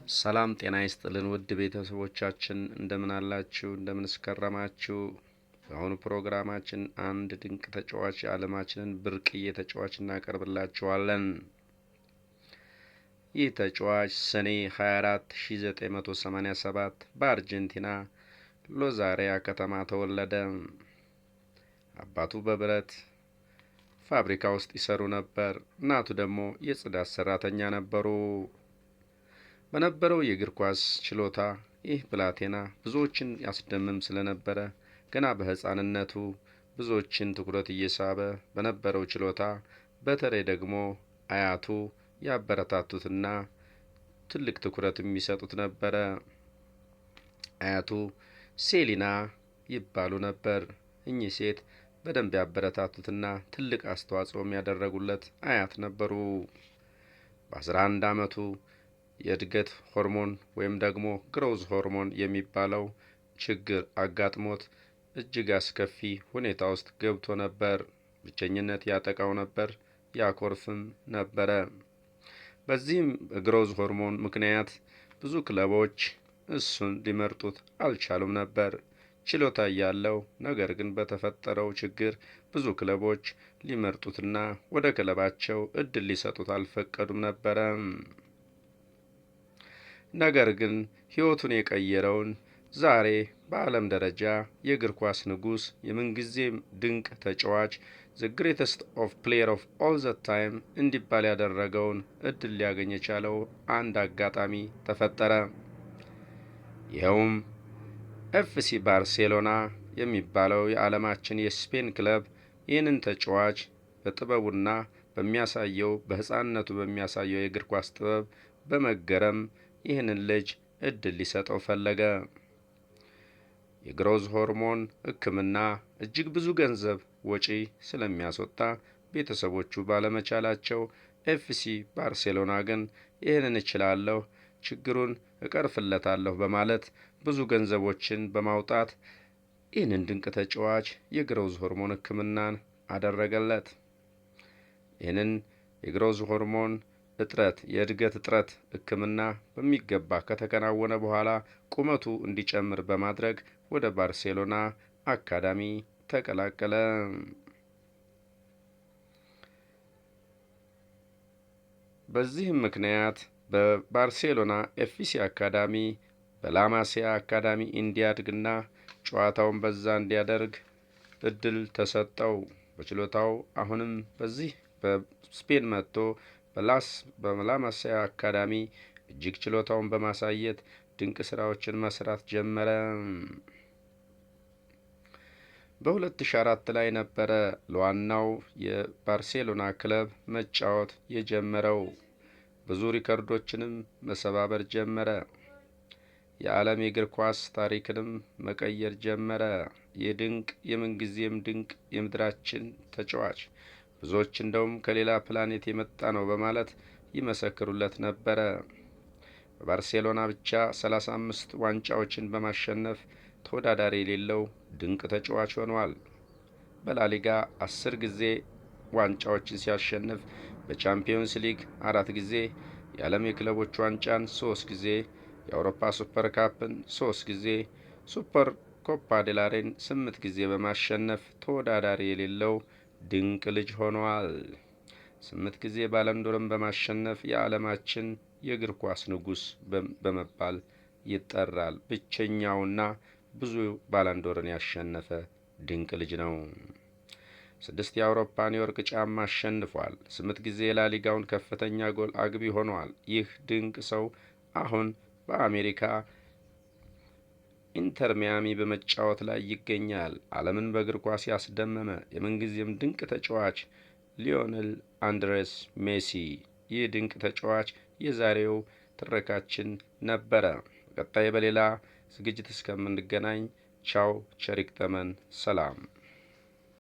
ሰላም ጤና ይስጥልን ውድ ቤተሰቦቻችን እንደምን አላችሁ? እንደምን ስከረማችሁ? በአሁኑ ፕሮግራማችን አንድ ድንቅ ተጫዋች የዓለማችንን ብርቅዬ ተጫዋች እናቀርብላችኋለን። ይህ ተጫዋች ሰኔ 24 1987 በአርጀንቲና ሎዛሪያ ከተማ ተወለደ። አባቱ በብረት ፋብሪካ ውስጥ ይሰሩ ነበር። እናቱ ደግሞ የጽዳት ሰራተኛ ነበሩ። በነበረው የእግር ኳስ ችሎታ ይህ ብላቴና ብዙዎችን ያስደምም ስለነበረ ገና በሕፃንነቱ ብዙዎችን ትኩረት እየሳበ በነበረው ችሎታ በተለይ ደግሞ አያቱ ያበረታቱትና ትልቅ ትኩረት የሚሰጡት ነበረ። አያቱ ሴሊና ይባሉ ነበር። እኚህ ሴት በደንብ ያበረታቱትና ትልቅ አስተዋጽኦም ያደረጉለት አያት ነበሩ። በ11 ዓመቱ የእድገት ሆርሞን ወይም ደግሞ ግሮዝ ሆርሞን የሚባለው ችግር አጋጥሞት እጅግ አስከፊ ሁኔታ ውስጥ ገብቶ ነበር። ብቸኝነት ያጠቃው ነበር፣ ያኮርፍም ነበረ። በዚህም ግሮዝ ሆርሞን ምክንያት ብዙ ክለቦች እሱን ሊመርጡት አልቻሉም ነበር። ችሎታ ያለው ነገር ግን በተፈጠረው ችግር ብዙ ክለቦች ሊመርጡትና ወደ ክለባቸው እድል ሊሰጡት አልፈቀዱም ነበረ። ነገር ግን ሕይወቱን የቀየረውን ዛሬ በዓለም ደረጃ የእግር ኳስ ንጉሥ፣ የምንጊዜም ድንቅ ተጫዋች፣ ዘ ግሬተስት ኦፍ ፕሌየር ኦፍ ኦል ዘ ታይም እንዲባል ያደረገውን እድል ሊያገኝ የቻለው አንድ አጋጣሚ ተፈጠረ። ይኸውም ኤፍሲ ባርሴሎና የሚባለው የዓለማችን የስፔን ክለብ ይህንን ተጫዋች በጥበቡና በሚያሳየው በሕፃንነቱ በሚያሳየው የእግር ኳስ ጥበብ በመገረም ይህንን ልጅ እድል ሊሰጠው ፈለገ። የግሮዝ ሆርሞን ሕክምና እጅግ ብዙ ገንዘብ ወጪ ስለሚያስወጣ ቤተሰቦቹ ባለመቻላቸው ኤፍሲ ባርሴሎና ግን ይህንን እችላለሁ፣ ችግሩን እቀርፍለታለሁ በማለት ብዙ ገንዘቦችን በማውጣት ይህንን ድንቅ ተጫዋች የግሮዝ ሆርሞን ሕክምናን አደረገለት። ይህንን የግሮዝ ሆርሞን የእድገት እጥረት ሕክምና በሚገባ ከተከናወነ በኋላ ቁመቱ እንዲጨምር በማድረግ ወደ ባርሴሎና አካዳሚ ተቀላቀለ። በዚህም ምክንያት በባርሴሎና ኤፍሲ አካዳሚ በላማሲያ አካዳሚ እንዲያድግና ጨዋታውን በዛ እንዲያደርግ እድል ተሰጠው። በችሎታው አሁንም በዚህ በስፔን መጥቶ በላማሲያ አካዳሚ እጅግ ችሎታውን በማሳየት ድንቅ ስራዎችን መስራት ጀመረ። በ2004 ላይ ነበረ ለዋናው የባርሴሎና ክለብ መጫወት የጀመረው። ብዙ ሪከርዶችንም መሰባበር ጀመረ። የዓለም የእግር ኳስ ታሪክንም መቀየር ጀመረ። የድንቅ የምንጊዜም ድንቅ የምድራችን ተጫዋች ብዙዎች እንደውም ከሌላ ፕላኔት የመጣ ነው በማለት ይመሰክሩለት ነበረ። በባርሴሎና ብቻ 35 ዋንጫዎችን በማሸነፍ ተወዳዳሪ የሌለው ድንቅ ተጫዋች ሆኗል። በላሊጋ 10 ጊዜ ዋንጫዎችን ሲያሸንፍ፣ በቻምፒዮንስ ሊግ 4 ጊዜ፣ የዓለም የክለቦች ዋንጫን 3 ጊዜ፣ የአውሮፓ ሱፐር ካፕን 3 ጊዜ፣ ሱፐር ኮፓ ዴላሬን 8 ጊዜ በማሸነፍ ተወዳዳሪ የሌለው ድንቅ ልጅ ሆኗል። 8 ጊዜ ባለንዶርን በማሸነፍ የዓለማችን የእግር ኳስ ንጉሥ በመባል ይጠራል። ብቸኛውና ብዙ ባለንዶርን ያሸነፈ ድንቅ ልጅ ነው። 6 የአውሮፓን የወርቅ ጫማ አሸንፏል። 8 ጊዜ የላሊጋውን ከፍተኛ ጎል አግቢ ሆኗል። ይህ ድንቅ ሰው አሁን በአሜሪካ ኢንተር ሚያሚ በመጫወት ላይ ይገኛል። ዓለምን በእግር ኳስ ያስደመመ የምንጊዜም ድንቅ ተጫዋች ሊዮኔል አንድሬስ ሜሲ። ይህ ድንቅ ተጫዋች የዛሬው ትረካችን ነበረ። በቀጣይ በሌላ ዝግጅት እስከምንገናኝ ቻው፣ ቸር ይግጠመን፣ ሰላም።